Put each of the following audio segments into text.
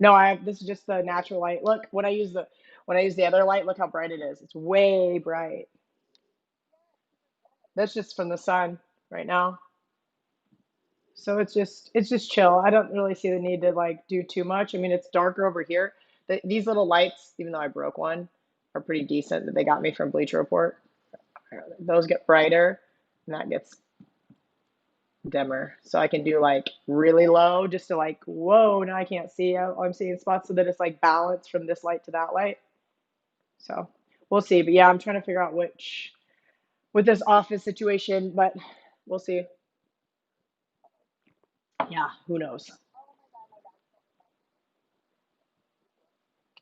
No, this is just the natural light. Look, when I use the other light, look how bright it is. It's way bright. That's just from the sun right now. So it's just chill. I don't really see the need to like do too much. I mean, it's darker over here. These little lights, even though I broke one, are pretty decent that they got me from Bleacher Report. Those get brighter and that gets dimmer. So I can do like really low just to like, whoa, now I can't see. I'm seeing spots so that it's like balanced from this light to that light. So we'll see. But yeah, I'm trying to figure out which with this office situation, but we'll see. Yeah, who knows?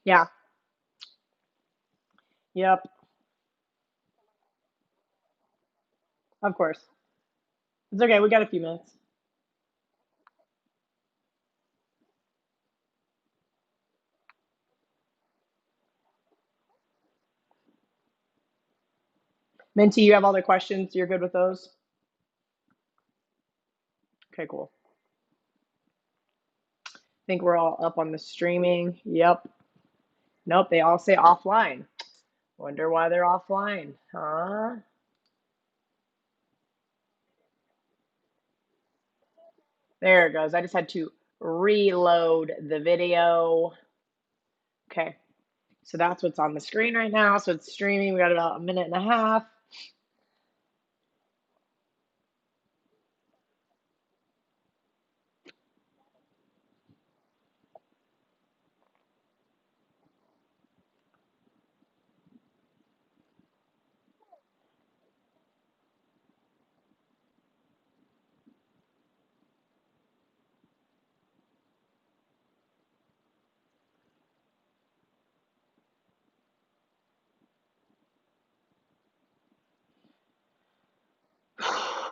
Yeah, yep, of course. It's okay. We got a few minutes. Minty, you have all the questions. You're good with those? Okay, cool. I think we're all up on the streaming. Yep. Nope, they all say offline. Wonder why they're offline, huh? There it goes. I just had to reload the video. Okay, so that's what's on the screen right now. So it's streaming. We got about a minute and a half.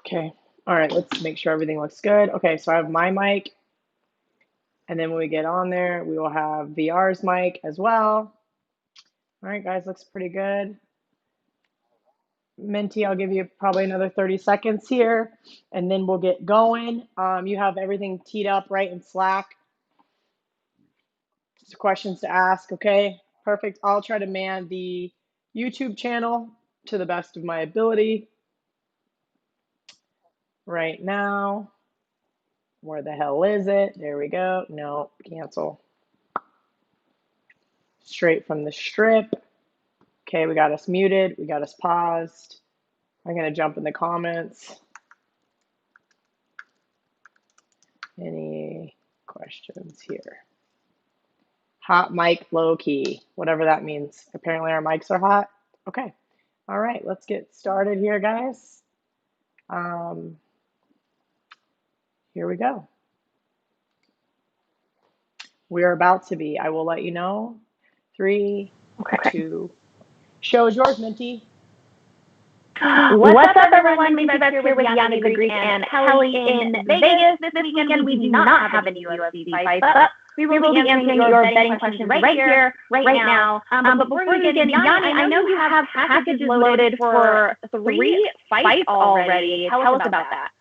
Okay. All right, let's make sure everything looks good. Okay, so I have my mic, and then when we get on there, we will have VR's mic as well. All right, guys, looks pretty good. Minty, I'll give you probably another 30 seconds here, and then we'll get going. You have everything teed up right in Slack. Just questions to ask, okay? Perfect. I'll try to man the YouTube channel to the best of my ability right now. Where the hell is it? There we go. No, cancel. Straight from the strip. Okay, we got us muted. We got us paused. I'm going to jump in the comments. Any questions here? Hot mic, low key, whatever that means. Apparently our mics are hot. Okay. All right, let's get started here, guys. Here we go. We are about to be. I will let you know. 3, 2. Show is yours, Minty. What's up, everyone? Minty Bets here with Gianni the Greek and Kelly in Vegas. This weekend, we do not have any UFC fights, but we will be answering your betting questions right here, right now. But before we get into Gianni, I know you have packages loaded for 3 fights already. Tell us about that.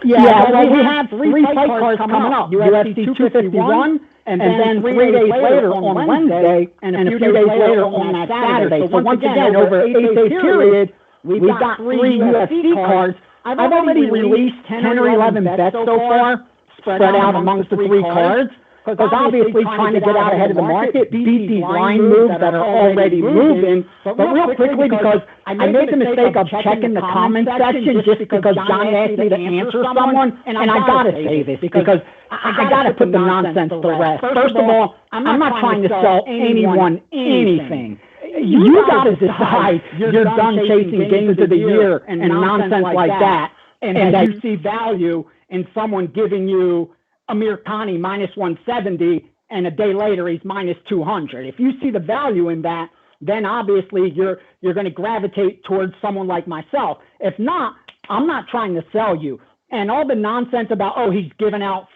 Yeah, well, we have 3 fight cards coming up. UFC 251, and then 3 days later on Wednesday, and a few days later on that Saturday. So once again, over an 8-day period, we've got 3 UFC cards. I've already released 10 or 11 bets so far, spread out amongst the 3 cards, because obviously trying to get out ahead of the market, beat these line moves that are already moving. But real quickly, because I made the mistake of checking the comment section just because John asked me to answer someone, and I gotta say this because I gotta put the nonsense to rest. First of all, I'm not trying to sell anyone anything. You gotta decide you're done chasing games of the year and nonsense like that, and that you see value in someone giving you Amir Khani minus 170, and a day later he's minus 200. If you see the value in that, then obviously you're going to gravitate towards someone like myself. If not, I'm not trying to sell you. And all the nonsense about, oh, he's giving out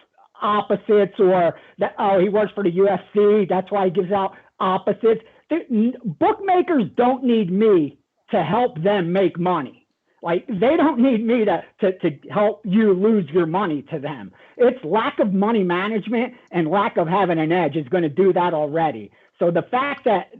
opposites, or that, oh, he works for the UFC, that's why he gives out opposites. Bookmakers don't need me to help them make money. Like, they don't need me to help you lose your money to them. It's lack of money management and lack of having an edge is going to do that already. So the fact that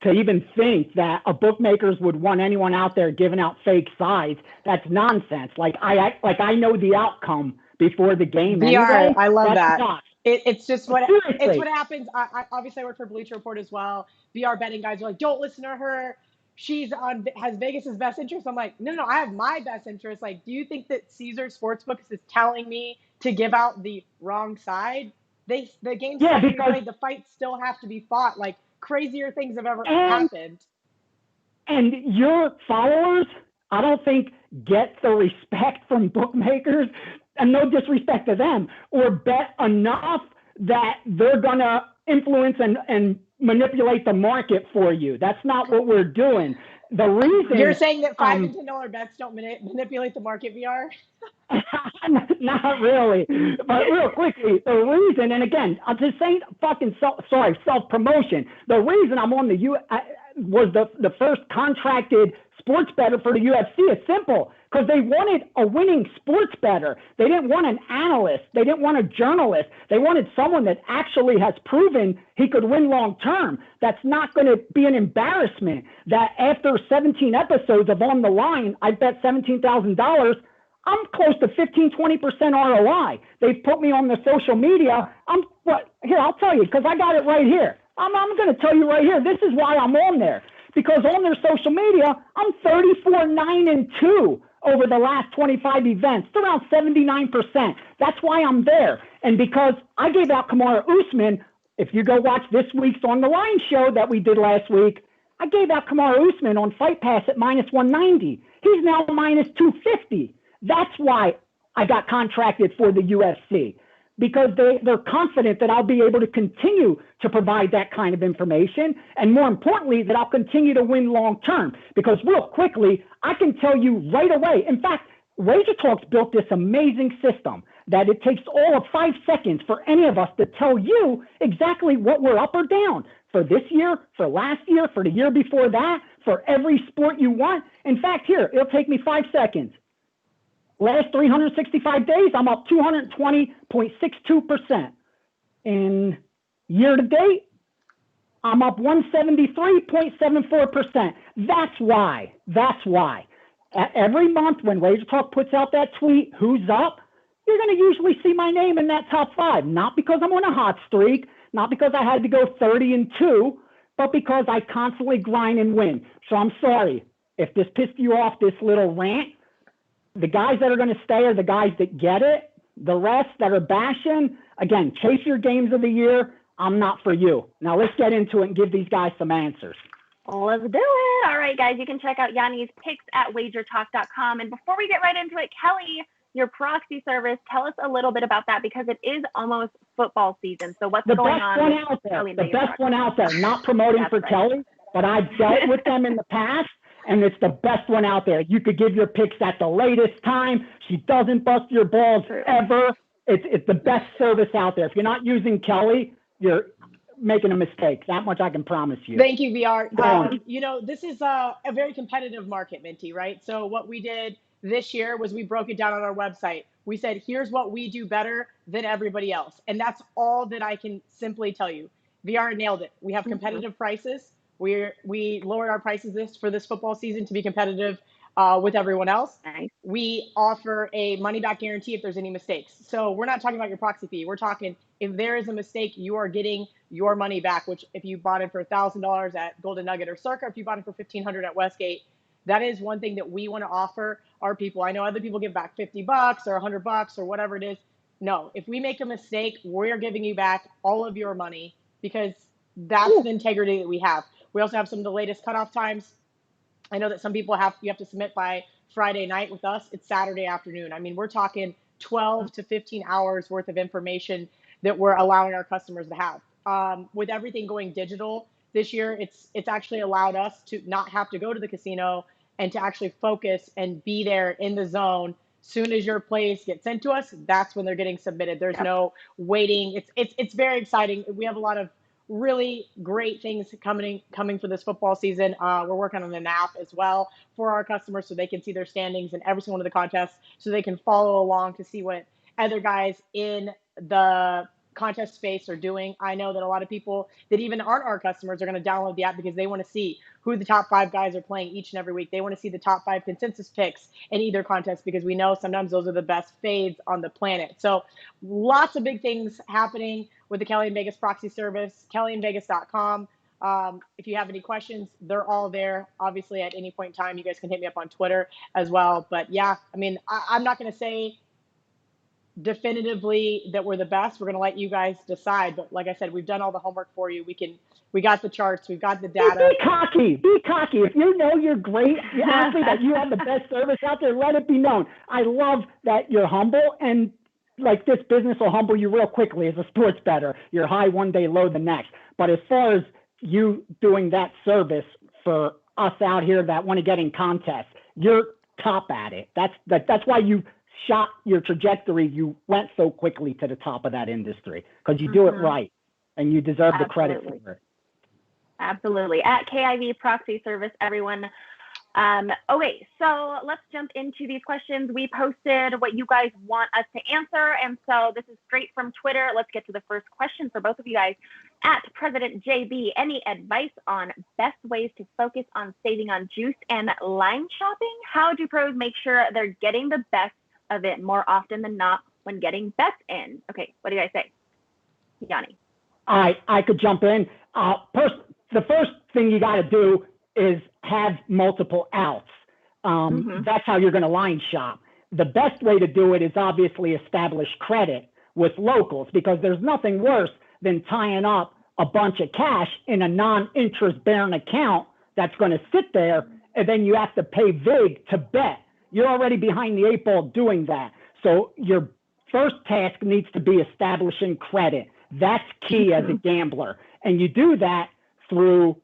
to even think that a bookmakers would want anyone out there giving out fake sides, that's nonsense. Like I know the outcome before the game anyway. I love that's that. It's just what Seriously. it's what happens. I obviously work for Bleacher Report as well. VR betting guys are like, don't listen to her. Has Vegas's best interest. I'm like, no, I have my best interest. Like, do you think that Caesar Sportsbooks is telling me to give out the wrong side? The game's still have to be played. The fights still have to be fought. Like, crazier things have ever happened. And your followers, I don't think, get the respect from bookmakers, and no disrespect to them, or bet enough that they're going to influence and manipulate the market for you. That's not what we're doing. The reason you're saying that $5 and $10 bets don't manipulate the market, VR? Not really, but real quickly, the reason, and again, I'm just saying self-promotion. The reason I'm on was the first contracted sports bettor for the UFC is simple, because they wanted a winning sports bettor. They didn't want an analyst. They didn't want a journalist. They wanted someone that actually has proven he could win long term. That's not going to be an embarrassment. That after 17 episodes of On the Line, I bet $17,000. I'm close to 15-20% ROI. They've put me on the social media. Here, I'll tell you, because I got it right here. I'm going to tell you right here. This is why I'm on there. Because on their social media, I'm 34-9-2 over the last 25 events. It's around 79%. That's why I'm there. And because I gave out Kamaru Usman, if you go watch this week's On the Line show that we did last week, I gave out Kamaru Usman on Fight Pass at -190. He's now -250. That's why I got contracted for the UFC, because they're confident that I'll be able to continue to provide that kind of information, and more importantly, that I'll continue to win long term. Because real quickly, I can tell you right away. In fact, WagerTalk's built this amazing system that it takes all of 5 seconds for any of us to tell you exactly what we're up or down for this year, for last year, for the year before that, for every sport you want. In fact, here, it'll take me 5 seconds. Last 365 days, I'm up 220.62%. In year to date, I'm up 173.74%. That's why. Every month when WagerTalk puts out that tweet, who's up, you're going to usually see my name in that top 5. Not because I'm on a hot streak, not because I had to go 30-2, but because I constantly grind and win. So I'm sorry if this pissed you off, this little rant. The guys that are going to stay are the guys that get it. The rest that are bashing, again, chase your games of the year. I'm not for you. Now let's get into it and give these guys some answers. Let's do it. All right, guys, you can check out Gianni's picks at WagerTalk.com. And before we get right into it, Kelly, your proxy service, tell us a little bit about that, because it is almost football season. So what's going on? The best one out there. Not promoting for Kelly, but I've dealt with them in the past. And it's the best one out there. You could give your picks at the latest time. She doesn't bust your balls ever. It's the best service out there. If you're not using Kelly, you're making a mistake. That much I can promise you. Thank you, VR. This is a very competitive market, Minty, right? So what we did this year was we broke it down on our website. We said, here's what we do better than everybody else. And that's all that I can simply tell you. VR nailed it. We have competitive prices. We lowered our prices for this football season to be competitive with everyone else. Nice. We offer a money-back guarantee if there's any mistakes. So we're not talking about your proxy fee. We're talking if there is a mistake, you are getting your money back, which if you bought it for $1,000 at Golden Nugget or Circa, if you bought it for $1,500 at Westgate, that is one thing that we want to offer our people. I know other people give back $50 or $100 or whatever it is. No, if we make a mistake, we're giving you back all of your money, because that's the integrity that we have. We also have some of the latest cutoff times. I know that some people you have to submit by Friday night. With us, it's Saturday afternoon. I mean, we're talking 12 to 15 hours worth of information that we're allowing our customers to have. With everything going digital this year, it's actually allowed us to not have to go to the casino and to actually focus and be there in the zone. Soon as your plays get sent to us, that's when they're getting submitted. There's no waiting. It's very exciting. We have a lot of really great things coming for this football season. We're working on an app as well for our customers so they can see their standings in every single one of the contests, so they can follow along to see what other guys in the contest space are doing. I know that a lot of people that even aren't our customers are going to download the app because they want to see who the top 5 guys are playing each and every week. They want to see the top 5 consensus picks in either contest because we know sometimes those are the best fades on the planet. So lots of big things happening with the Kelly in Vegas proxy service, kellyinvegas.com. If you have any questions, they're all there. Obviously, at any point in time, you guys can hit me up on Twitter as well. But yeah, I mean, I'm not going to say definitively that we're the best. We're going to let you guys decide. But like I said, we've done all the homework for you. We got the charts, we've got the data. Be cocky. Be cocky. If you know you're great, honestly, that you have the best service out there, let it be known. I love that you're humble, and like this business will humble you real quickly as a sports bettor. You're high one day, low the next. But as far as you doing that service for us out here that want to get in contests, you're top at it. That's why you shot your trajectory. You went so quickly to the top of that industry because you do it right, and you deserve the credit for it. Absolutely. At KIV Proxy Service, everyone. Okay, so let's jump into these questions. We posted what you guys want us to answer, and so this is straight from Twitter. Let's get to the first question for both of you guys. At President JB, any advice on best ways to focus on saving on juice and line shopping? How do pros make sure they're getting the best of it more often than not when getting bets in? Okay, what do you guys say? Gianni. I could jump in. The first thing you got to do is have multiple outs. That's how you're going to line shop. The best way to do it is obviously establish credit with locals, because there's nothing worse than tying up a bunch of cash in a non-interest bearing account that's going to sit there, and then you have to pay VIG to bet. You're already behind the 8 ball doing that. So your first task needs to be establishing credit. That's key as a gambler. And you do that through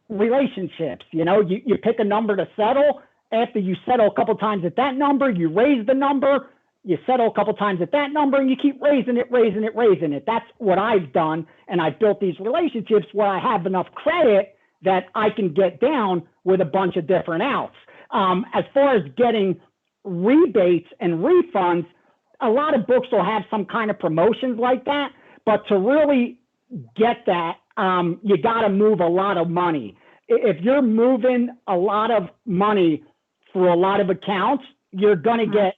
relationships. You pick a number to settle. After you settle a couple times at that number, you raise the number. You settle a couple times at that number, and you keep raising it. That's what I've done, and I've built these relationships where I have enough credit that I can get down with a bunch of different outs. As far as getting rebates and refunds, a lot of books will have some kind of promotions like that, but to really get that, you got to move a lot of money. If you're moving a lot of money through a lot of accounts, you're going to get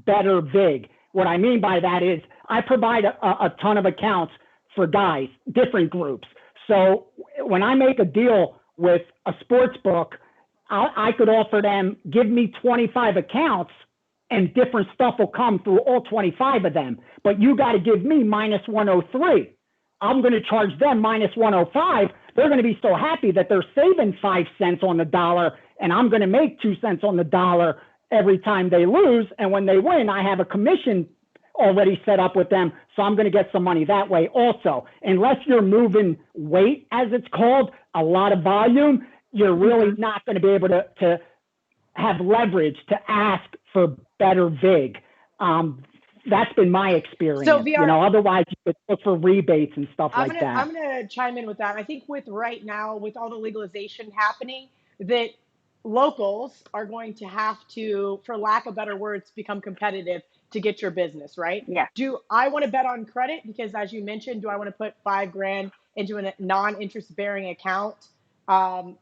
better VIG. What I mean by that is I provide a ton of accounts for guys, different groups. So when I make a deal with a sports book, I could offer them, give me 25 accounts, and different stuff will come through all 25 of them. But you got to give me minus 103. I'm going to charge them minus 105. They're going to be so happy that they're saving 5 cents on the dollar, and I'm going to make 2 cents on the dollar every time they lose. And when they win, I have a commission already set up with them, so I'm going to get some money that way also. Unless you're moving weight, as it's called, a lot of volume, you're really not going to be able to have leverage to ask for better VIG. That's been my experience. So VR, otherwise you could look for rebates and stuff like that. I'm gonna chime in with that. I think with right now, with all the legalization happening, that locals are going to have to, for lack of better words, become competitive to get your business, right? Yeah. Do I want to bet on credit? Because as you mentioned, do I want to put $5,000 into a non-interest bearing account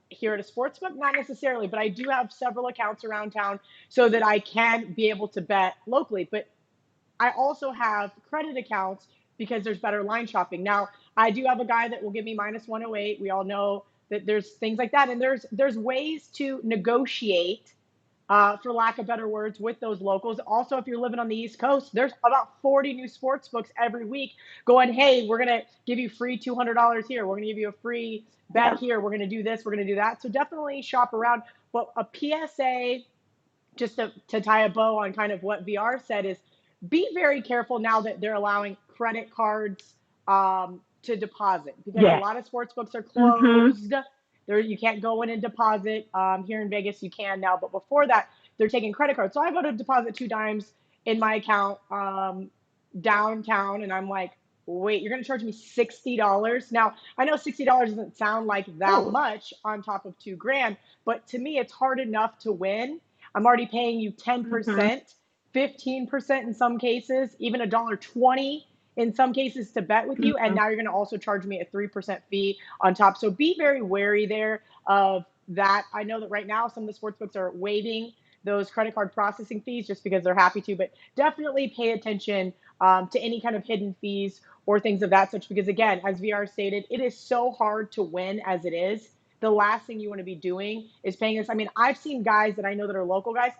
here at a sports book? Not necessarily, but I do have several accounts around town so that I can be able to bet locally. But I also have credit accounts because there's better line shopping. Now, I do have a guy that will give me minus 108. We all know that there's things like that. And there's ways to negotiate, for lack of better words, with those locals. Also, if you're living on the East Coast, there's about 40 new sports books every week going, hey, we're going to give you free $200 here. We're going to give you a free bet here. We're going to do this. We're going to do that. So definitely shop around. But a PSA, just to tie a bow on kind of what VR said, is be very careful now that they're allowing credit cards to deposit, because a lot of sports books are closed. You can't go in and deposit. Here in Vegas, you can now, but before that, they're taking credit cards. So I go to deposit 2 dimes in my account downtown, and I'm like, wait, you're going to charge me $60? Now, I know $60 doesn't sound like that much on top of $2,000, but to me, it's hard enough to win. I'm already paying you 10%, 15% in some cases, even $1.20 in some cases to bet with you. And now you're going to also charge me a 3% fee on top. So be very wary there of that. I know that right now some of the sports books are waiving those credit card processing fees just because they're happy to, but definitely pay attention to any kind of hidden fees or things of that such, because again, as VR stated, it is so hard to win as it is. The last thing you want to be doing is paying this. I mean, I've seen guys that I know that are local guys,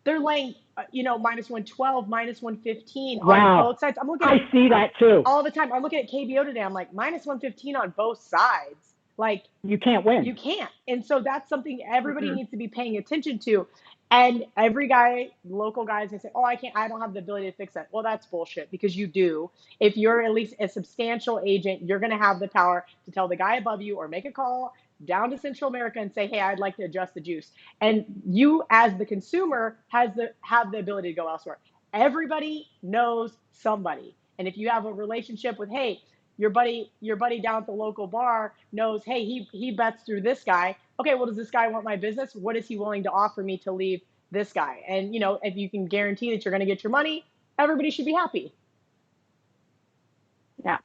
they're laying, minus 112, minus 115 on both sides. I'm looking I see that too. all the time. I'm looking at KBO today. I'm like, minus 115 on both sides. Like, you can't win. You can't. And so that's something everybody needs to be paying attention to. And every guy, local guys, they say, oh, I don't have the ability to fix that. Well, that's bullshit, because you do. If you're at least a substantial agent, you're going to have the power to tell the guy above you or make a call down to Central America and say, hey, I'd like to adjust the juice. And you, as the consumer, have the ability to go elsewhere. Everybody knows somebody. And if you have a relationship with, hey, your buddy down at the local bar knows, hey, he bets through this guy. Okay, well, does this guy want my business? What is he willing to offer me to leave this guy? And, if you can guarantee that you're going to get your money, everybody should be happy. Yeah.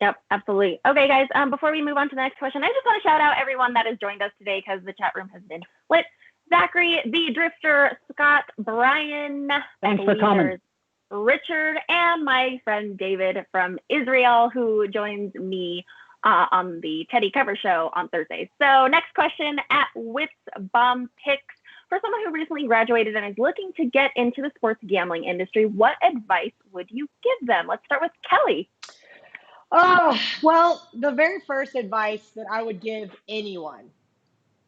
Yep, absolutely. Okay, guys, before we move on to the next question, I just want to shout out everyone that has joined us today, because the chat room has been lit. Zachary, the Drifter, Scott, Brian. Thanks for coming. Richard, and my friend David from Israel, who joins me on the Teddy Cover Show on Thursdays. So next question at Wits Bomb Picks. For someone who recently graduated and is looking to get into the sports gambling industry, what advice would you give them? Let's start with Kelly. Oh, well, the very first advice that I would give anyone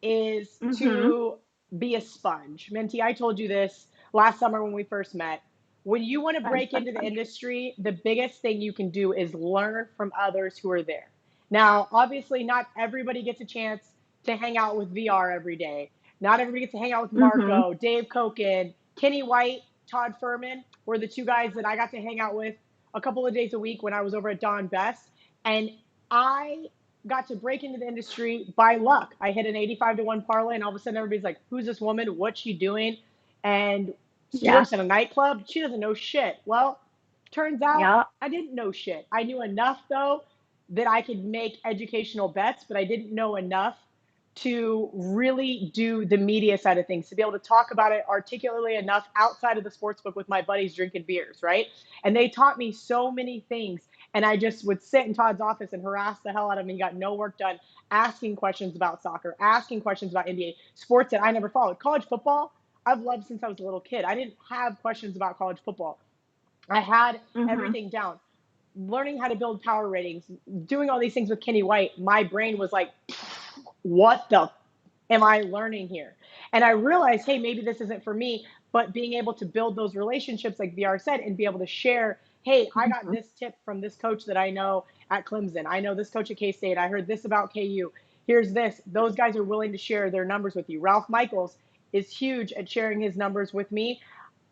is to be a sponge. Minty, I told you this last summer when we first met. When you want to break into the industry, the biggest thing you can do is learn from others who are there. Now, obviously, not everybody gets a chance to hang out with VR every day. Not everybody gets to hang out with Marco, Dave Koken, Kenny White, Todd Furman were the two guys that I got to hang out with a couple of days a week when I was over at Don Best. And I got to break into the industry by luck. I hit an 85-1 parlay, and all of a sudden everybody's like, who's this woman? What's she doing? And she works in a nightclub. She doesn't know shit. Well, turns out I didn't know shit. I knew enough, though, that I could make educational bets, but I didn't know enough to really do the media side of things, to be able to talk about it articulately enough outside of the sports book with my buddies drinking beers, right? And they taught me so many things. And I just would sit in Todd's office and harass the hell out of him. He got no work done, asking questions about soccer, asking questions about NBA, sports that I never followed. College football, I've loved since I was a little kid. I didn't have questions about college football. I had everything down. Learning how to build power ratings, doing all these things with Kenny White, my brain was like, what the am I learning here? And I realized, hey, maybe this isn't for me, but being able to build those relationships, like VR said, and be able to share, hey, I got this tip from this coach that I know at Clemson. I know this coach at K-State. I heard this about KU. Here's this. Those guys are willing to share their numbers with you. Ralph Michaels is huge at sharing his numbers with me.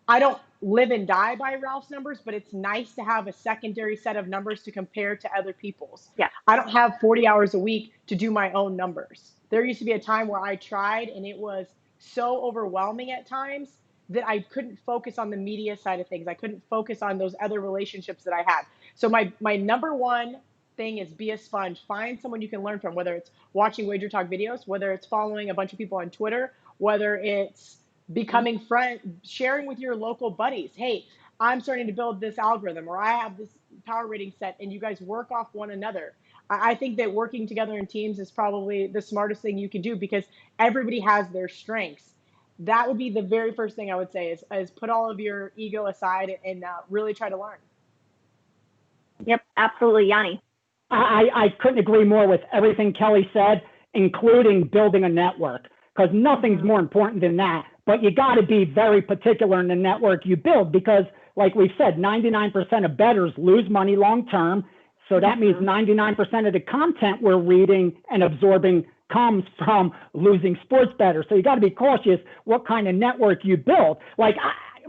I don't live and die by Ralph's numbers, but it's nice to have a secondary set of numbers to compare to other people's. Yeah. I don't have 40 hours a week to do my own numbers. There used to be a time where I tried, and it was so overwhelming at times that I couldn't focus on the media side of things. I couldn't focus on those other relationships that I had. So my number one thing is be a sponge. Find someone you can learn from, whether it's watching WagerTalk videos, whether it's following a bunch of people on Twitter, whether it's becoming friend, sharing with your local buddies. Hey, I'm starting to build this algorithm, or I have this power rating set, and you guys work off one another. I think that working together in teams is probably the smartest thing you can do, because everybody has their strengths. That would be the very first thing I would say is put all of your ego aside and really try to learn. Yep, absolutely, Gianni. I couldn't agree more with everything Kelly said, including building a network, because nothing's more important than that. But you got to be very particular in the network you build, because, like we said, 99% of bettors lose money long term. So that means 99% of the content we're reading and absorbing comes from losing sports bettors. So you got to be cautious what kind of network you build. Like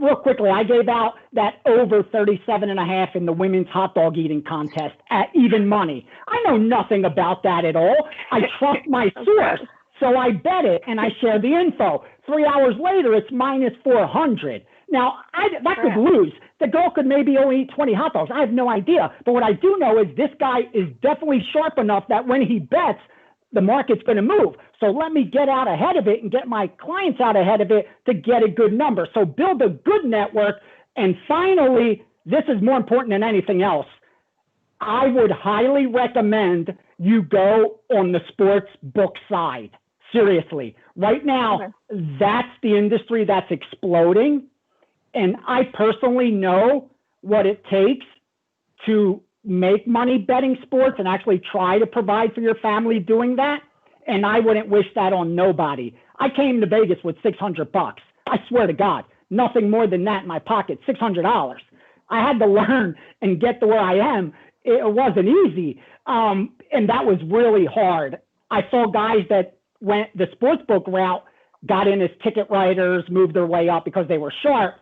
real quickly, I gave out that over 37.5 in the women's hot dog eating contest at even money. I know nothing about that at all. I trust my source, so I bet it and I share the info. 3 hours later, it's minus 400. Now, that could lose. The girl could maybe only eat 20 hot dogs. I have no idea. But what I do know is this guy is definitely sharp enough that when he bets, the market's going to move. So let me get out ahead of it and get my clients out ahead of it to get a good number. So build a good network. And finally, this is more important than anything else. I would highly recommend you go on the sports book side. Seriously. Right now, that's the industry that's exploding. And I personally know what it takes to make money betting sports and actually try to provide for your family doing that. And I wouldn't wish that on nobody. I came to Vegas with $600. I swear to God, nothing more than that in my pocket, $600. I had to learn and get to where I am. It wasn't easy. And that was really hard. I saw guys that went the sportsbook route, got in as ticket writers, moved their way up because they were sharp.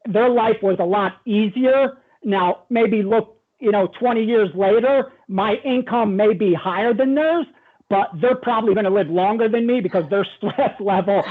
Their life was a lot easier. Now, maybe look, 20 years later, my income may be higher than theirs, but they're probably going to live longer than me because their stress level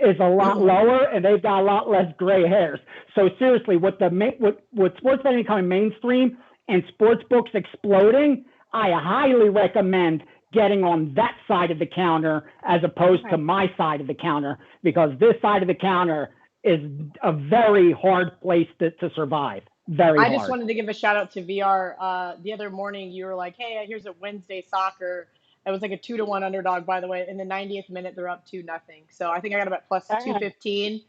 is a lot lower and they've got a lot less gray hairs. So seriously, with sports betting becoming mainstream and sports books exploding, I highly recommend getting on that side of the counter as opposed to my side of the counter, because this side of the counter is a very hard place to survive. I just wanted to give a shout out to VR. The other morning, you were like, hey, here's a Wednesday soccer. It was like a 2-1 underdog, by the way. In the 90th minute, they're up 2-0. So I think I got about plus 215.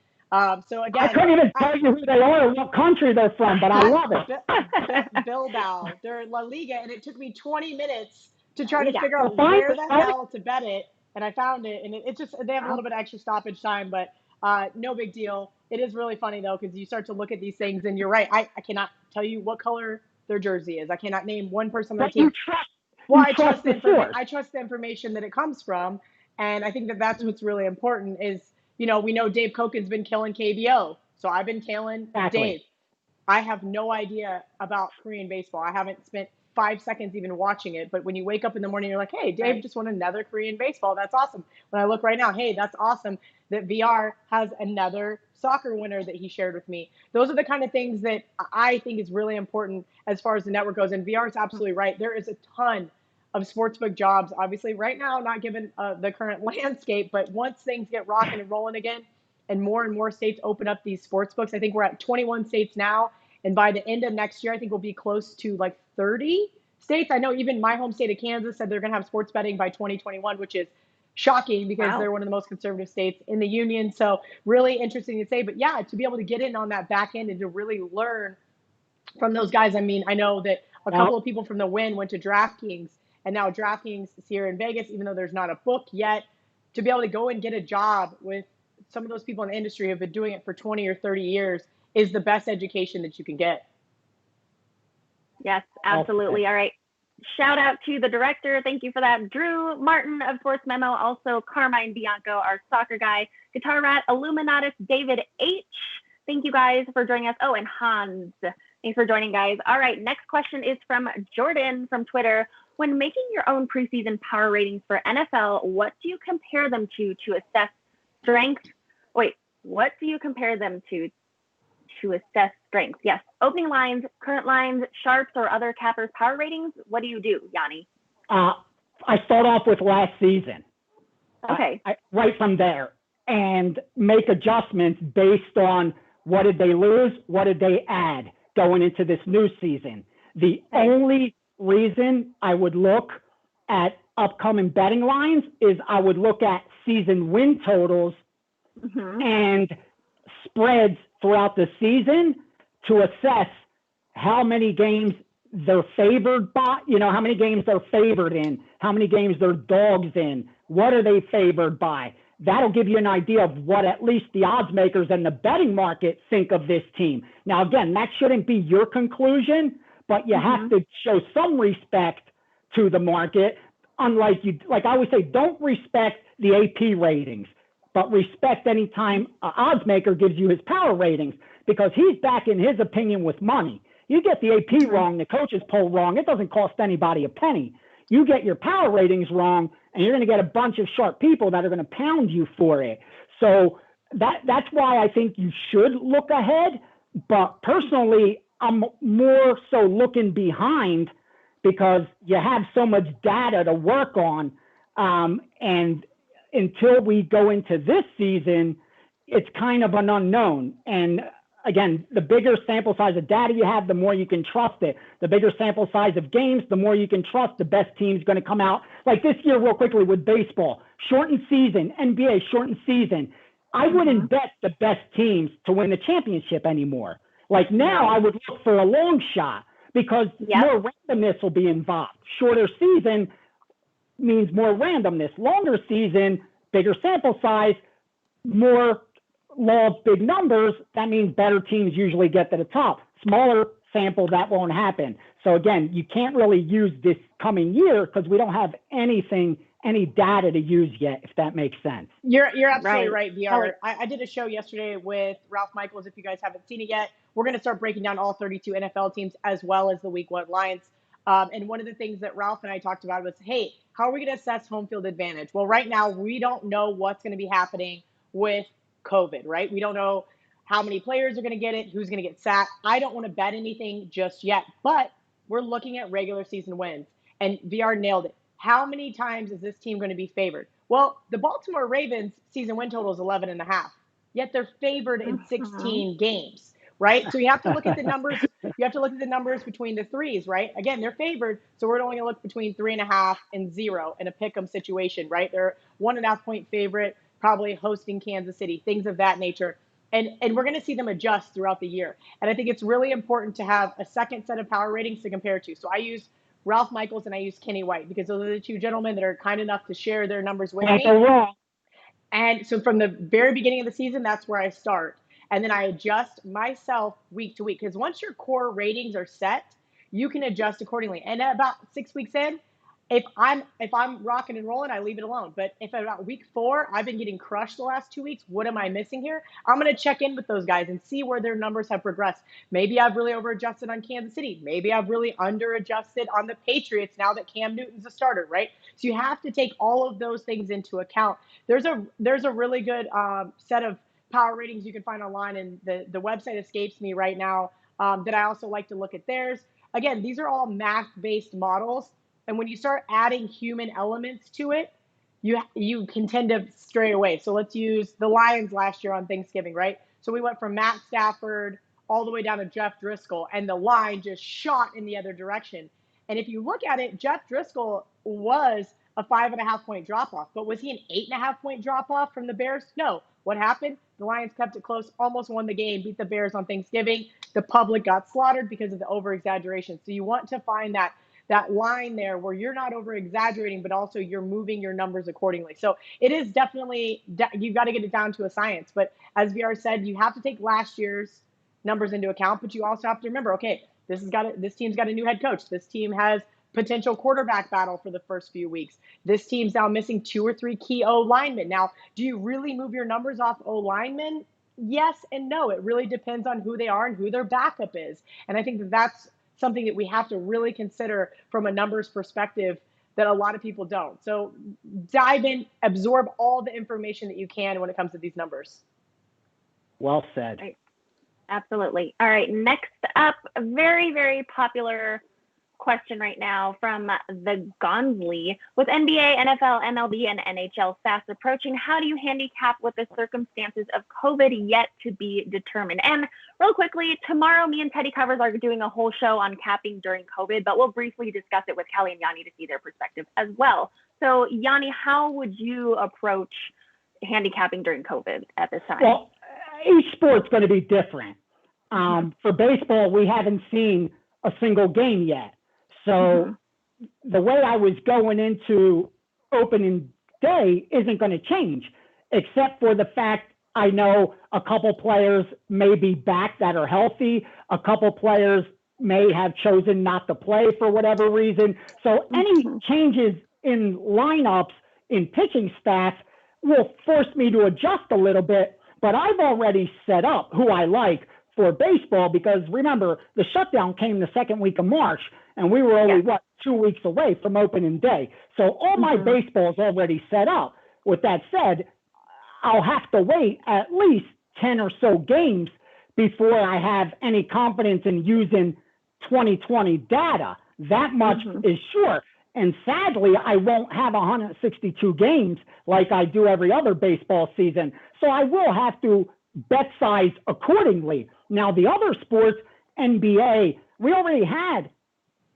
So again, I couldn't even tell you who they are or what country they're from, but I love it. Bilbao. They're in La Liga, and it took me 20 minutes to try to figure out where the hell to bet it. And I found it, and it's just, they have a little bit of extra stoppage time, but no big deal. It is really funny, though, because you start to look at these things, and you're right. I cannot tell you what color their jersey is. I cannot name one person on the team. I trust the information that it comes from, and I think that's what's really important is, we know Dave Koken's been killing KBO, so I've been killing Dave. I have no idea about Korean baseball. I haven't spent 5 seconds even watching it, but when you wake up in the morning, you're like, hey, Dave just won another Korean baseball. That's awesome. When I look right now, hey, that's awesome that VR has another soccer winner that he shared with me. Those are the kind of things that I think is really important as far as the network goes. And VR is absolutely right. There is a ton of sportsbook jobs, obviously right now, not given the current landscape, but once things get rocking and rolling again and more states open up these sports books, I think we're at 21 states now. And by the end of next year, I think we'll be close to like 30 states. I know even my home state of Kansas said they're going to have sports betting by 2021, which is shocking because they're one of the most conservative states in the union. So really interesting to say. But yeah, to be able to get in on that back end and to really learn from those guys. I mean, I know that a couple of people from the Win went to DraftKings, and now DraftKings is here in Vegas, even though there's not a book yet. To be able to go and get a job with some of those people in the industry who have been doing it for 20 or 30 years is the best education that you can get. Yes, absolutely. All right. Shout out to the director. Thank you for that. Drew Martin of Sports Memo. Also Carmine Bianco, our soccer guy. Guitar Rat, Illuminatus, David H. Thank you guys for joining us. Oh, and Hans. Thanks for joining, guys. All right. Next question is from Jordan from Twitter. When making your own preseason power ratings for NFL, what do you compare them to assess strength? Wait, what do you compare them to assess strength? Yes. Opening lines, current lines, sharps, or other cappers power ratings. What do you do, Gianni? I start off with last season. Okay. Right from there, and make adjustments based on what did they lose, what did they add going into this new season. The only reason I would look at upcoming betting lines is I would look at season win totals and spreads throughout the season to assess how many games they're favored by, how many games they're favored in, how many games they're dogs in, what are they favored by. That'll give you an idea of what at least the odds makers and the betting market think of this team. Now, again, that shouldn't be your conclusion, but you have to show some respect to the market. Unlike like I always say, don't respect the AP ratings, but respect any time an odds maker gives you his power ratings. because he's backing his opinion with money. You get the AP wrong, the coaches poll wrong, it doesn't cost anybody a penny. You get your power ratings wrong, and you're going to get a bunch of sharp people that are going to pound you for it. So that's why I think you should look ahead. But personally, I'm more so looking behind because you have so much data to work on. And until we go into this season, it's kind of an unknown. And again, the bigger sample size of data you have, the more you can trust it. The bigger sample size of games, the more you can trust the best team's going to come out. Like this year, real quickly with baseball, shortened season, NBA shortened season. I wouldn't bet the best teams to win the championship anymore. Like now, I would look for a long shot because more randomness will be involved. Shorter season means more randomness. Longer season, bigger sample size, more law of big numbers. That means better teams usually get to the top. Smaller sample, that won't happen. So again, you can't really use this coming year because we don't have any data to use yet, if that makes sense. You're absolutely right, VR. I did a show yesterday with Ralph Michaels. If you guys haven't seen it yet, we're going to start breaking down all 32 NFL teams as well as the Week 1 Lions. And one of the things that Ralph and I talked about was, hey, how are we going to assess home field advantage? Well, right now, we don't know what's going to be happening with COVID, right? We don't know how many players are going to get it, who's going to get sat. I don't want to bet anything just yet, but we're looking at regular season wins. And VR nailed it. How many times is this team going to be favored? Well, the Baltimore Ravens season win total is 11.5, yet they're favored in 16 games, right? So you have to look at the numbers. You have to look at the numbers between the threes, right? Again, they're favored, so we're only going to look between 3.5 and 0 in a pick'em situation, right? They're 1.5 point favorite, probably hosting Kansas City, things of that nature. And we're going to see them adjust throughout the year. And I think it's really important to have a second set of power ratings to compare to. So I use Ralph Michaels and I use Kenny White because those are the two gentlemen that are kind enough to share their numbers with me. And so from the very beginning of the season, that's where I start. And then I adjust myself week to week because once your core ratings are set, you can adjust accordingly. And at about 6 weeks in, if I'm rocking and rolling, I leave it alone. But if at about week 4, I've been getting crushed the last 2 weeks, what am I missing here? I'm going to check in with those guys and see where their numbers have progressed. Maybe I've really over-adjusted on Kansas City. Maybe I've really under-adjusted on the Patriots now that Cam Newton's a starter, right? So you have to take all of those things into account. There's a really good set of power ratings you can find online, and the website escapes me right now that I also like to look at theirs. Again, these are all math-based models. And when you start adding human elements to it, you can tend to stray away. So let's use the Lions last year on Thanksgiving, right? So we went from Matt Stafford all the way down to Jeff Driscoll, and the line just shot in the other direction. And if you look at it, Jeff Driscoll was a 5.5 point drop off, but was he an 8.5 point drop off from the Bears? No. What happened? The Lions kept it close, almost won the game, beat the Bears on Thanksgiving. The public got slaughtered because of the over exaggeration. So you want to find that line there where you're not over exaggerating, but also you're moving your numbers accordingly. So it is definitely, you've got to get it down to a science. But as VR said, you have to take last year's numbers into account, but you also have to remember, okay, this team's got a new head coach. This team has potential quarterback battle for the first few weeks. This team's now missing 2 or 3 key O linemen. Now, do you really move your numbers off O linemen? Yes and no. It really depends on who they are and who their backup is. And I think that's something that we have to really consider from a numbers perspective that a lot of people don't. So dive in, absorb all the information that you can when it comes to these numbers. Well said. Right. Absolutely. All right. Next up, a very, very popular question right now from the Gonzley. With NBA, NFL, MLB, and NHL fast approaching, how do you handicap with the circumstances of COVID yet to be determined? And real quickly, tomorrow, me and Teddy Covers are doing a whole show on capping during COVID, but we'll briefly discuss it with Kelly and Gianni to see their perspective as well. So, Gianni, how would you approach handicapping during COVID at this time? Well, each sport's going to be different. For baseball, we haven't seen a single game yet. So the way I was going into opening day isn't going to change, except for the fact I know a couple players may be back that are healthy. A couple players may have chosen not to play for whatever reason. So any changes in lineups, in pitching staff, will force me to adjust a little bit. But I've already set up who I like for baseball because remember, the shutdown came the second week of March and we were only, 2 weeks away from opening day. So all my baseball is already set up. With that said, I'll have to wait at least 10 or so games before I have any confidence in using 2020 data. That much is sure. And sadly, I won't have 162 games like I do every other baseball season. So I will have to bet size accordingly. Now, the other sports, NBA, we already had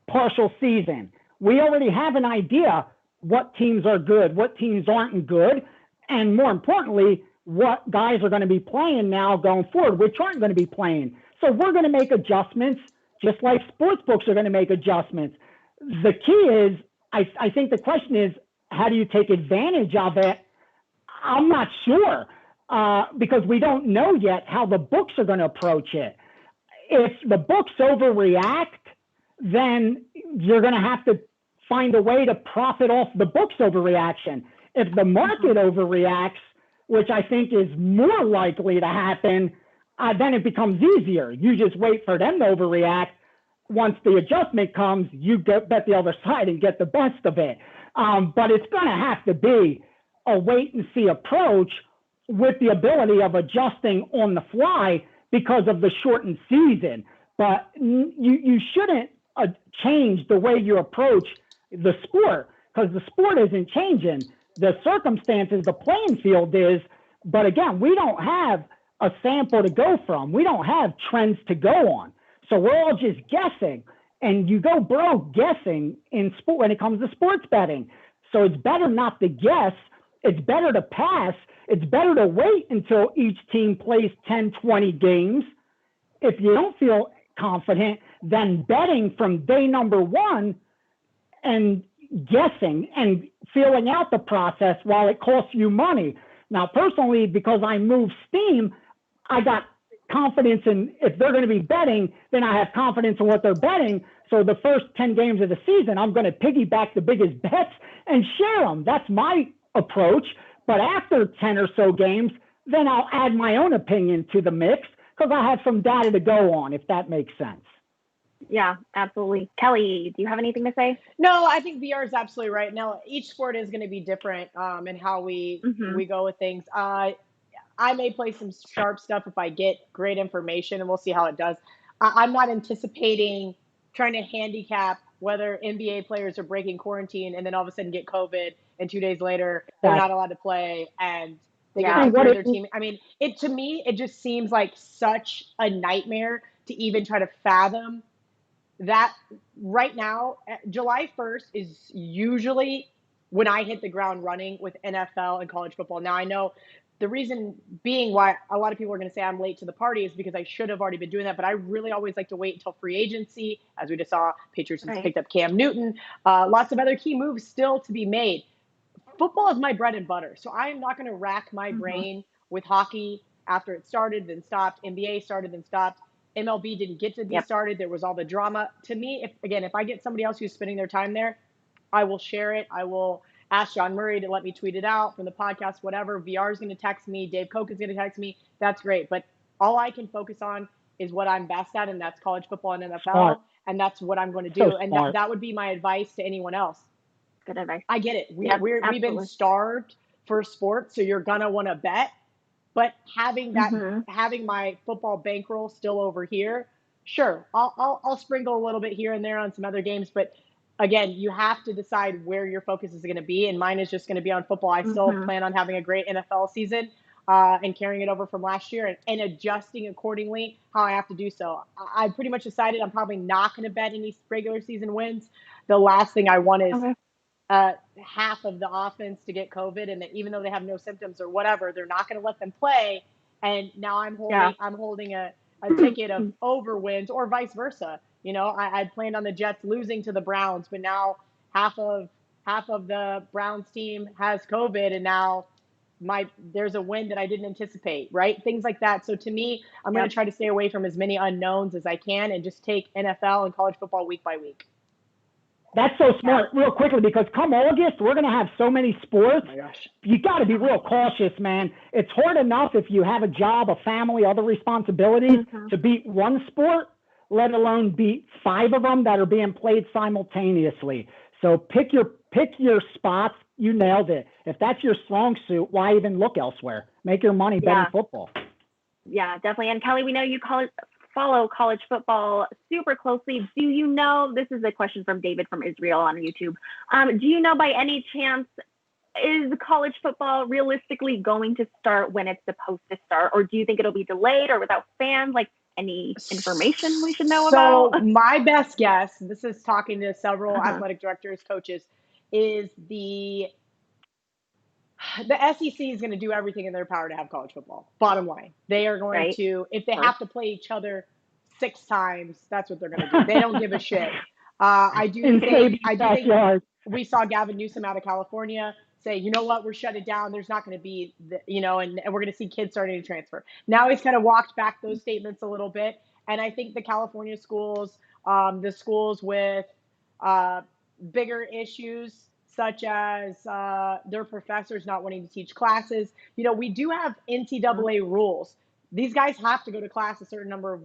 partial season. We already have an idea what teams are good, what teams aren't good, and more importantly, what guys are going to be playing now going forward, which aren't going to be playing. So we're going to make adjustments, just like sports books are going to make adjustments. The key is, I think the question is, how do you take advantage of it? I'm not sure because we don't know yet how the books are going to approach it. If the books overreact, then you're going to have to find a way to profit off the books overreaction. If the market overreacts, which I think is more likely to happen, then it becomes easier. You just wait for them to overreact. Once the adjustment comes, you bet the other side and get the best of it. But it's going to have to be a wait and see approach with the ability of adjusting on the fly because of the shortened season. But you shouldn't change the way you approach the sport because the sport isn't changing. The circumstances, the playing field is, but again, we don't have a sample to go from. We don't have trends to go on. So we're all just guessing, and you go broke guessing in sport when it comes to sports betting. So it's better not to guess. It's better to pass. It's better to wait until each team plays 10, 20 games. If you don't feel confident, then betting from day number one and guessing and feeling out the process while it costs you money. Now, personally, because I move steam, I got confidence in if they're going to be betting, then I have confidence in what they're betting. So the first 10 games of the season, I'm going to piggyback the biggest bets and share them. That's my approach. But after 10 or so games, then I'll add my own opinion to the mix because I have some data to go on, if that makes sense. Yeah, absolutely. Kelly, do you have anything to say? No, I think VR is absolutely right. Now, each sport is going to be different in how we go with things. I may play some sharp stuff if I get great information, and we'll see how it does. I'm not anticipating trying to handicap whether NBA players are breaking quarantine and then all of a sudden get COVID, and 2 days later they're not allowed to play and they get to their team. I mean, to me, it just seems like such a nightmare to even try to fathom that right now. July 1st is usually when I hit the ground running with NFL and college football. Now, I know the reason being why a lot of people are going to say I'm late to the party is because I should have already been doing that. But I really always like to wait until free agency. As we just saw, Patriots picked up Cam Newton. Lots of other key moves still to be made. Football is my bread and butter. So I am not going to rack my brain with hockey after it started, then stopped. NBA started, then stopped. MLB didn't get to be started. There was all the drama. To me, if I get somebody else who's spending their time there, I will share it. I will ask John Murray to let me tweet it out from the podcast, whatever. VR is going to text me. Dave Koch is going to text me. That's great. But all I can focus on is what I'm best at, and that's college football and NFL. And that's what I'm going to do. And that would be my advice to anyone else. Good advice. I get it. We've been starved for sports, so you're going to want to bet. But having that, having my football bankroll still over here, sure, I'll sprinkle a little bit here and there on some other games. But again, you have to decide where your focus is going to be, and mine is just going to be on football. I still plan on having a great NFL season and carrying it over from last year and adjusting accordingly how I have to do so. I pretty much decided I'm probably not going to bet any regular season wins. The last thing I want is half of the offense to get COVID, and that even though they have no symptoms or whatever, they're not going to let them play. And now I'm holding a ticket of over wins or vice versa. You know, I'd planned on the Jets losing to the Browns, but now half of the Browns team has COVID, and now there's a win that I didn't anticipate, right? Things like that. So to me, I'm going to try to stay away from as many unknowns as I can and just take NFL and college football week by week. That's so smart. Real quickly, because come August, we're going to have so many sports. Oh my gosh. You got to be real cautious, man. It's hard enough if you have a job, a family, other responsibilities to beat one sport, let alone beat 5 of them that are being played simultaneously. So pick your spots. You nailed it. If that's your strong suit, why even look elsewhere? Make your money betting football. Yeah, definitely. And Kelly, we know you follow college football super closely. Do you know, this is a question from David from Israel on YouTube. Do you know by any chance, is college football realistically going to start when it's supposed to start? Or do you think it'll be delayed or without fans? Like any information we should know about? So my best guess, this is talking to several athletic directors, coaches, is the SEC is going to do everything in their power to have college football. Bottom line, they are going to, if they have to play each other 6 times, that's what they're going to do. They don't give a shit. I do think we saw Gavin Newsom out of California say, you know what, we're shut it down. There's not going to be, and we're going to see kids starting to transfer. Now he's kind of walked back those statements a little bit. And I think the California schools, the schools with bigger issues, such as their professors not wanting to teach classes. We do have NCAA rules. These guys have to go to class a certain number of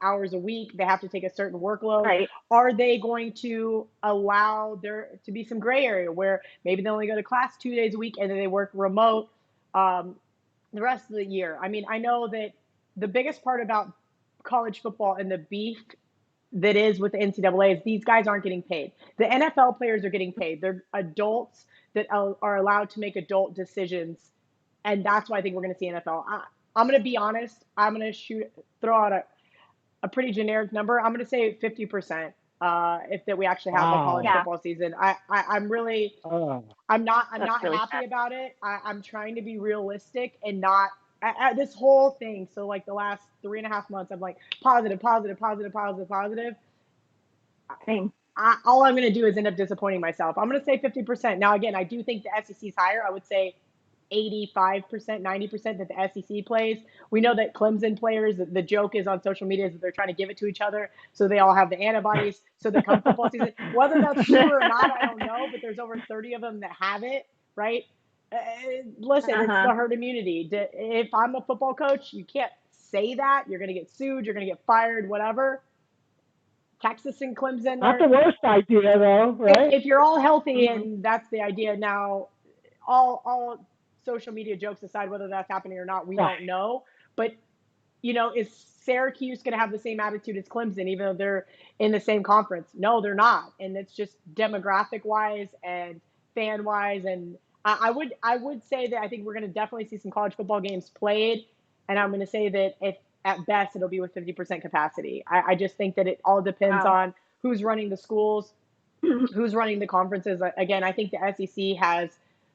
hours a week. They have to take a certain workload. Right. Are they going to allow there to be some gray area where maybe they only go to class 2 days a week and then they work remote the rest of the year? I mean, I know that the biggest part about college football and the beef that is with the NCAA is these guys aren't getting paid. The NFL players are getting paid. They're adults that are allowed to make adult decisions. And that's why I think we're going to see NFL. I'm going to be honest. I'm going to throw out a pretty generic number. I'm going to say 50%. If that we actually have a college football season. I'm really, I'm not really happy about it. I'm trying to be realistic and not this whole thing. So like the last 3.5 months, I'm like positive. Same. All I'm going to do is end up disappointing myself. I'm going to say 50%. Now, again, I do think the SEC's higher. I would say 85%, 90% that the SEC plays. We know that Clemson players, the joke is on social media is that they're trying to give it to each other so they all have the antibodies so they come football season. Whether that's true or not, I don't know, but there's over 30 of them that have it, right? Listen, it's the herd immunity. If I'm a football coach, you can't say that. You're going to get sued. You're going to get fired, whatever. Texas and Clemson. Not the worst idea, though, right? If you're all healthy, and that's the idea. Now, all social media jokes aside, whether that's happening or not, we don't know. But, is Syracuse going to have the same attitude as Clemson, even though they're in the same conference? No, they're not. And it's just demographic-wise and fan-wise. And I would say that I think we're going to definitely see some college football games played. And I'm going to say that if at best it'll be with 50% capacity. I just think that it all depends on who's running the schools, who's running the conferences. Again, I think the SEC has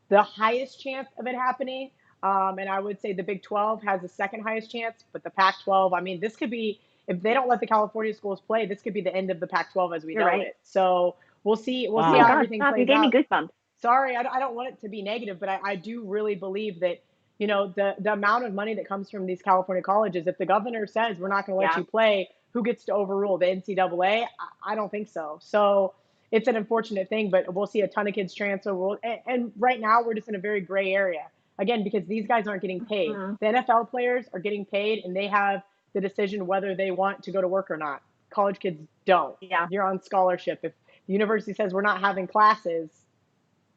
the highest chance of it happening. And I would say the Big 12 has the second highest chance, but the Pac-12, I mean, this could be, if they don't let the California schools play, this could be the end of the Pac-12 as we know it. So we'll see. We'll see how everything plays out. You gave me goosebumps. Sorry, I don't want it to be negative, but I do really believe that, the amount of money that comes from these California colleges, if the governor says we're not going to let you play, who gets to overrule the NCAA? I don't think so. So it's an unfortunate thing, but we'll see a ton of kids transfer. And right now we're just in a very gray area. Again, because these guys aren't getting paid. The NFL players are getting paid, and they have the decision whether they want to go to work or not. College kids don't. Yeah. You're on scholarship. If the university says we're not having classes,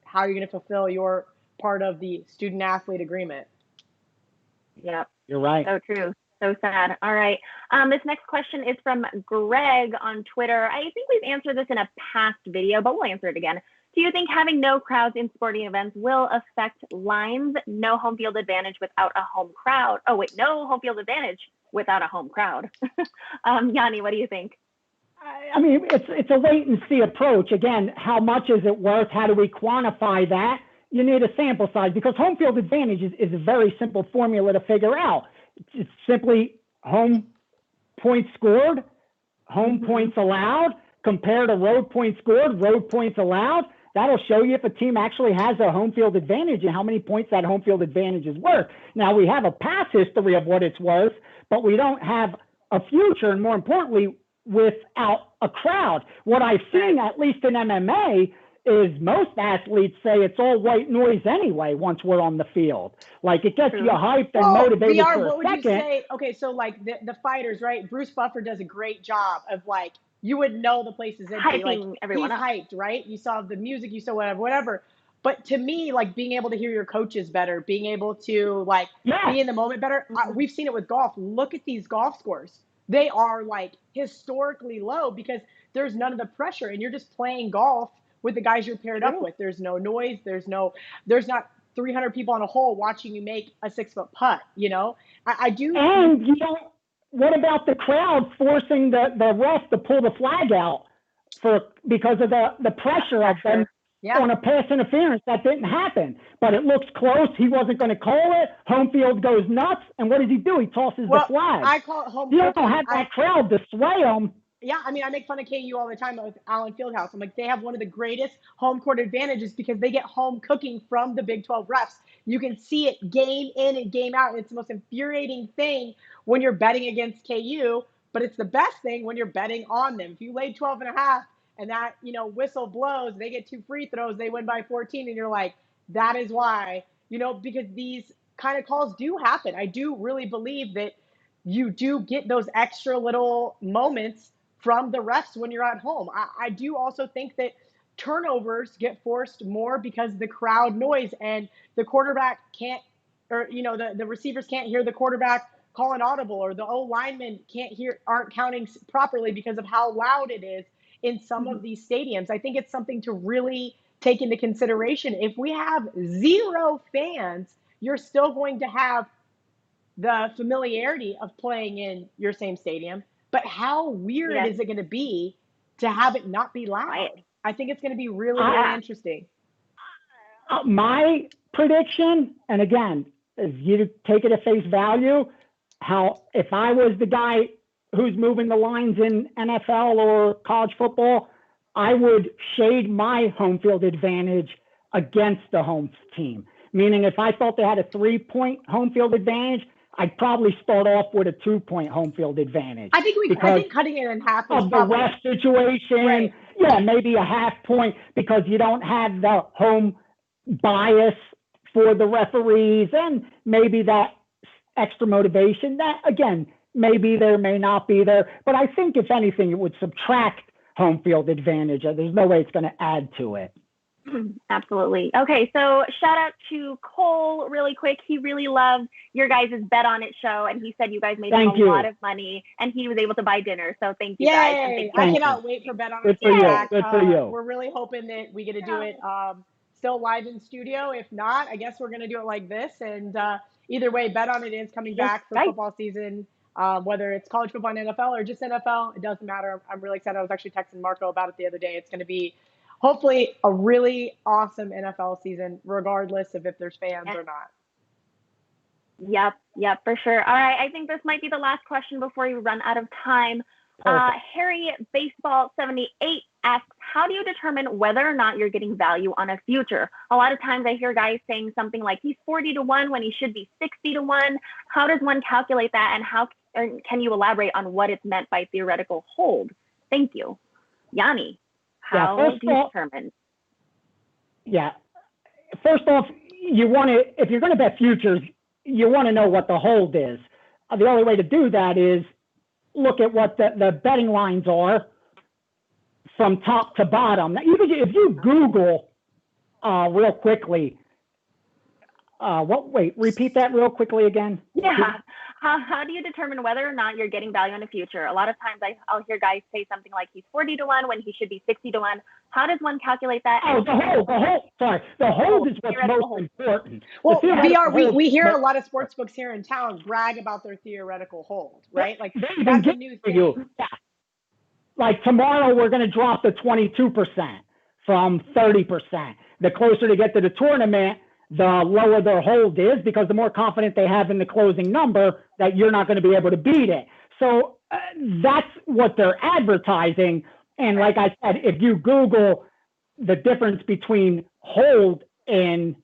how are you going to fulfill your part of the student-athlete agreement? Yep. You're right. So true. So sad. All right. This next question is from Greg on Twitter. I think we've answered this in a past video, but we'll answer it again. Do you think having no crowds in sporting events will affect lines? No home field advantage without a home crowd. Oh, wait, no home field advantage without a home crowd. Gianni, what do you think? I mean, it's a wait and see approach. Again, how much is it worth? How do we quantify that? You need a sample size because home field advantage is a very simple formula to figure out. It's simply home points scored, home points allowed, compared to road points scored, road points allowed. That'll show you if a team actually has a home field advantage and how many points that home field advantage is worth. Now, we have a past history of what it's worth, but we don't have a future. And more importantly, without a crowd. What I've seen, at least in MMA, is most athletes say it's all white noise anyway once we're on the field. Like, it gets you hyped and motivated for a what would second. you say? Okay, so like the fighters, right? Bruce Buffer does a great job of like, you would know the place is empty. Hyping Like, everyone he's up. hyped, right? You saw the music, you saw whatever. But to me, like, being able to hear your coaches better, being able to like be in the moment better. We've seen it with golf. Look at these golf scores. They are like historically low because there's none of the pressure, and you're just playing golf with the guys you're paired up with. There's no noise. There's not 300 people on a hole watching you make a 6-foot putt. You know, I do. And what about the crowd forcing the ref to pull the flag out because of the pressure of them on a pass interference that didn't happen, but it looks close. He wasn't going to call it. Home field goes nuts, and what does he do? He tosses the flag. I call it home. You don't have that crowd to sway them. Yeah, I mean, I make fun of KU all the time with Allen Fieldhouse. I'm like, they have one of the greatest home court advantages because they get home cooking from the Big 12 refs. You can see it game in and game out. And it's the most infuriating thing when you're betting against KU, but it's the best thing when you're betting on them. If you lay 12.5 and that, whistle blows, they get 2 free throws, they win by 14, and you're like, that is why, because these kind of calls do happen. I do really believe that you do get those extra little moments from the refs when you're at home. I do also think that turnovers get forced more because the crowd noise and the quarterback can't, or, the receivers can't hear the quarterback call an audible, or the linemen aren't counting properly because of how loud it is in some of these stadiums. I think it's something to really take into consideration. If we have 0 fans, you're still going to have the familiarity of playing in your same stadium. But how weird is it going to be to have it not be loud? I think it's going to be really, really interesting. My prediction, and again, if you take it at face value, if I was the guy who's moving the lines in NFL or college football, I would shade my home field advantage against the home team. Meaning, if I thought they had a 3-point home field advantage, I'd probably start off with a 2-point home field advantage. I think cutting it in half is of the ref situation. Right. Yeah, maybe a half point because you don't have the home bias for the referees, and maybe that extra motivation that, again, may be there, may not be there. But I think if anything, it would subtract home field advantage. There's no way it's going to add to it. Absolutely. Okay, so shout out to Cole really quick. He really loved your guys' Bet On It show, and he said you guys made him a lot of money, and he was able to buy dinner. So thank you guys. And I cannot wait for Bet On It. Good for you. We're really hoping that we get to do it still live in studio. If not, I guess we're going to do it like this. And either way, Bet On It is coming back for football season. Whether it's college football and NFL or just NFL, it doesn't matter. I'm really excited. I was actually texting Marco about it the other day. It's going to be hopefully a really awesome NFL season, regardless of if there's fans or not. Yep, for sure. All right, I think this might be the last question before we run out of time. Harry Baseball 78 asks, how do you determine whether or not you're getting value on a future? A lot of times I hear guys saying something like he's 40-1 when he should be 60-1. How does one calculate that, and can you elaborate on what is meant by theoretical hold? Thank you. Gianni. How do you determine? Yeah. First off, if you're going to bet futures, you want to know what the hold is. The only way to do that is look at what the betting lines are from top to bottom. Now, if you Google real quickly, repeat that real quickly again. Yeah. How do you determine whether or not you're getting value in the future? A lot of times I'll hear guys say something like he's 40-1 when he should be 60-1. How does one calculate that? Oh, the hold. Sorry. The hold is what's most important. Well, we hear a lot of sports books here in town brag about their theoretical hold, right? Like, that's a new thing. Yeah. Like, tomorrow we're going to drop to 22% from 30%. The closer they get to the tournament, the lower their hold is, because the more confident they have in the closing number that you're not going to be able to beat it. So that's what they're advertising. And like I said, if you Google the difference between hold and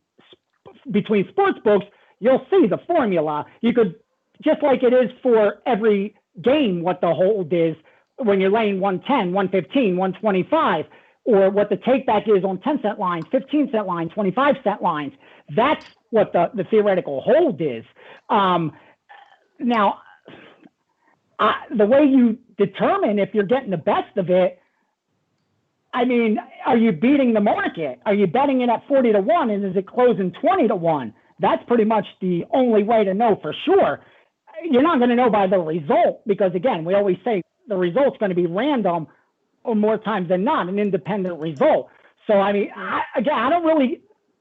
between sports books, you'll see the formula. You could, just like it is for every game, what the hold is when you're laying 110, 115, 125, or what the take back is on 10-cent lines, 15-cent lines, 25-cent lines. That's what the theoretical hold is. Now, the way you determine if you're getting the best of it, I mean, are you beating the market? Are you betting it at 40 to 1 and is it closing 20 to 1? That's pretty much the only way to know for sure. You're not going to know by the result because, again, we always say the result's going to be random or more times than not, an independent result. So, I mean, I don't really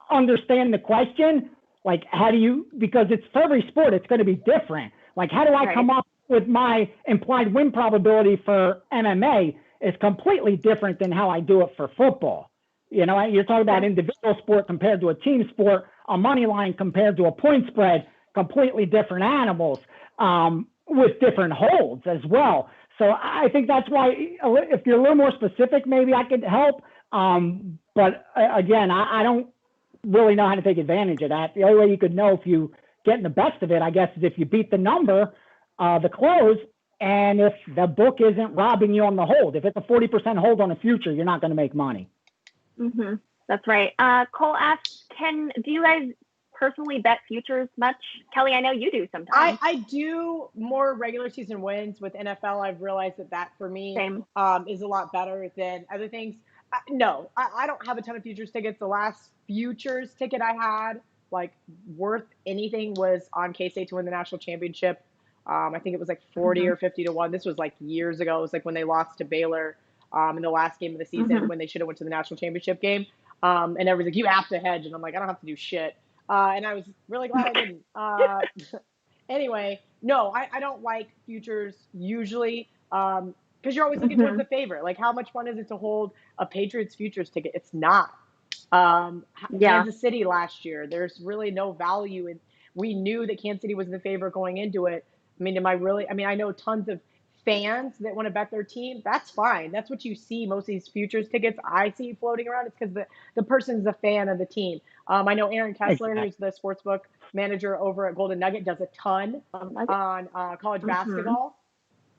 understand the question. Like, how do you, because it's for every sport, it's going to be different. Like, how do I come up with my implied win probability for MMA is completely different than how I do it for football. You know, you're talking about individual sport compared to a team sport, a money line compared to a point spread, completely different animals with different holds as well. So I think that's why if you're a little more specific, maybe I could help. But again, I don't really know how to take advantage of that. The only way you could know if you getting the best of it, I guess, is if you beat the number, the close, and if the book isn't robbing you on the hold. If it's a 40% hold on a future, you're not going to make money. Mm-hmm. That's right. Cole asks, do you guys personally bet futures much? Kelly, I know you do sometimes. I do more regular season wins with NFL. I've realized that for me is a lot better than other things. No, I don't have a ton of futures tickets. The last futures ticket I had, like worth anything, was on K-State to win the national championship. I think it was like 40 or 50 to 1. This was like years ago. It was like when they lost to Baylor in the last game of the season when they should have went to the national championship game. And everyone's like, you have to hedge. And I'm like, I don't have to do shit. And I was really glad I didn't. Anyway, no, I don't like futures usually because you're always looking towards the favorite. Like, how much fun is it to hold a Patriots futures ticket? It's not. Kansas City last year, there's really no value in. We knew that Kansas City was the favorite going into it. I mean, I know tons of fans that want to bet their team. That's fine. That's what you see. Most of these futures tickets I see floating around. It's because the person's a fan of the team. I know Aaron Kessler, who's the sportsbook manager over at Golden Nugget, does a ton on college basketball.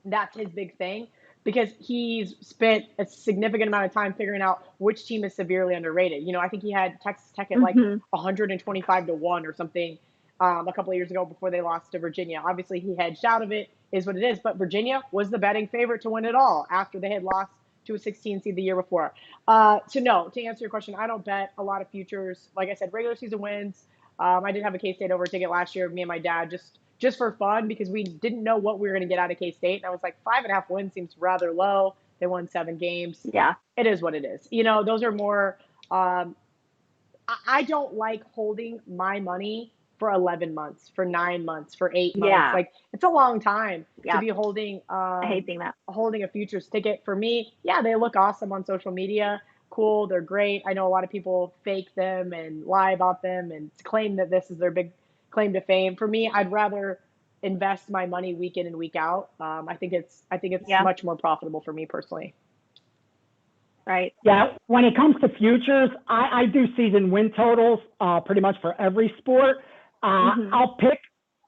That's his big thing because he's spent a significant amount of time figuring out which team is severely underrated. You know, I think he had Texas Tech at like 125 to 1 or something a couple of years ago before they lost to Virginia. Obviously, he hedged out of it, is what it is. But Virginia was the betting favorite to win it all after they had lost to a 16 seed the year before. To answer your question, I don't bet a lot of futures. Like I said, regular season wins. I did have a K-State over ticket last year, me and my dad, just for fun because we didn't know what we were going to get out of K-State. And I was like, 5.5 wins seems rather low. They won 7 games. Yeah. It is what it is. You know, those are more I don't like holding my money for 11 months, for 9 months, for 8 months. Yeah. Like, it's a long time to be holding I hate seeing that. Holding a futures ticket. For me, yeah, they look awesome on social media. Cool, they're great. I know a lot of people fake them and lie about them and claim that this is their big claim to fame. For me, I'd rather invest my money week in and week out. I think it's much more profitable for me personally. Right. Yeah. When it comes to futures, I do season win totals pretty much for every sport. I'll pick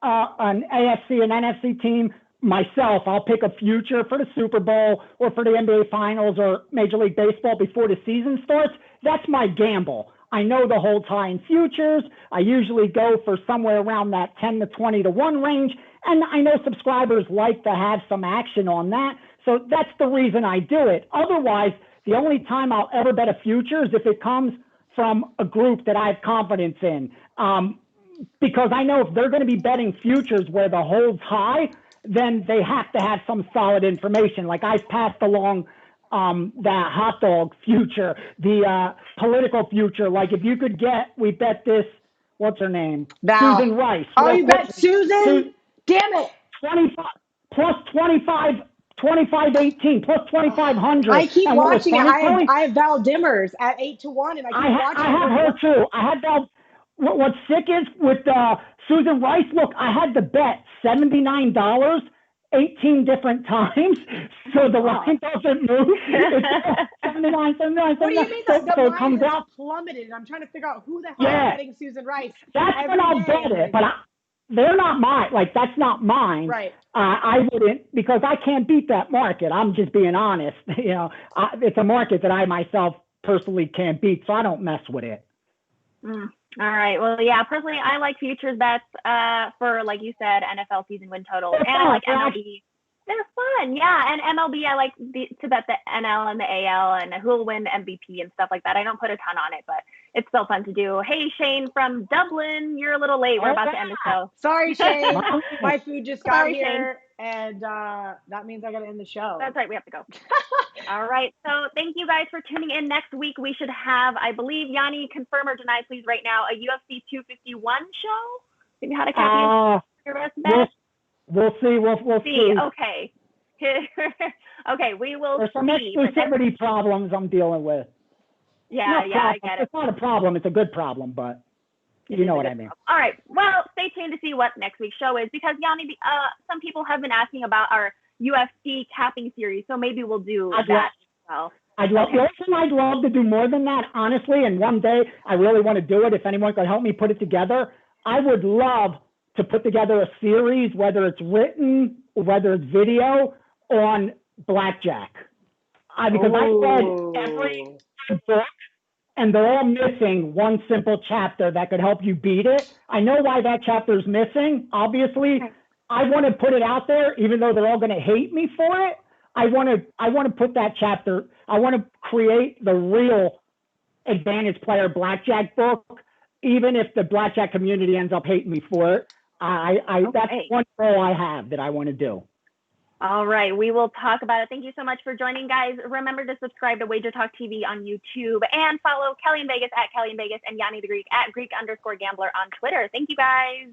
an AFC and NFC team myself. I'll pick a future for the Super Bowl or for the NBA Finals or Major League Baseball before the season starts. That's my gamble. I know the whole tie in futures. I usually go for somewhere around that 10 to 20 to 1 range. And I know subscribers like to have some action on that. So that's the reason I do it. Otherwise, the only time I'll ever bet a future is if it comes from a group that I have confidence in. Because I know if they're going to be betting futures where the hold's high, then they have to have some solid information. Like I've passed along that hot dog future, the political future. Like if you could we bet this, what's her name? Val. Susan Rice. Oh, you bet Susan? Damn it. 25 plus 25. 2518 plus 2500. I keep watching it. I have Val Dimmers at 8 to 1, and I keep watching. I have her too. I had Val. What's sick is with Susan Rice. Look, I had to bet $79 18 different times, so the line doesn't move. It's 79. What do you mean? The line has plummeted, and I'm trying to figure out who the hell is betting Susan Rice. That's when I'll bet it, but they're not mine. Like, that's not mine. Right. I wouldn't, because I can't beat that market. I'm just being honest. It's a market that I myself personally can't beat, so I don't mess with it. All right. Well, yeah, personally, I like futures bets for, like you said, NFL season win total. And I like MLB. They're fun. Yeah. And MLB, I like to bet the NL and the AL and who will win MVP and stuff like that. I don't put a ton on it, but it's still fun to do. Hey, Shane from Dublin, you're a little late. We're about to end the show. Sorry, Shane. My food just got here, Shane. and that means I got to end the show. That's right. We have to go. All right. So thank you guys for tuning in. Next week, we should have, I believe, Gianni, confirm or deny, please, right now, a UFC 251 show? Maybe how to copy your best bet? We'll see. We'll see. Okay. Okay, we will There's some see. exclusivity problems I'm dealing with. Yeah, I get it. It's not a problem. It's a good problem, but you know what I mean. All right. Well, stay tuned to see what next week's show is, because, Gianni, some people have been asking about our UFC capping series, so maybe we'll do that as well. I'd love to do more than that, honestly, and one day I really want to do it. If anyone could help me put it together, I would love to put together a series, whether it's written, whether it's video, on blackjack. Because I read every book, and they're all missing one simple chapter that could help you beat it. I know why that chapter is missing, obviously. Okay. I want to put it out there, even though they're all going to hate me for it. I want to put that chapter. I want to create the real advantage player blackjack book, even if the blackjack community ends up hating me for it. That's one goal I have that I want to do. All right. We will talk about it. Thank you so much for joining, guys. Remember to subscribe to WagerTalk TV on YouTube and follow Kelly in Vegas at Kelly in Vegas and Gianni the Greek at Greek_Gambler on Twitter. Thank you, guys.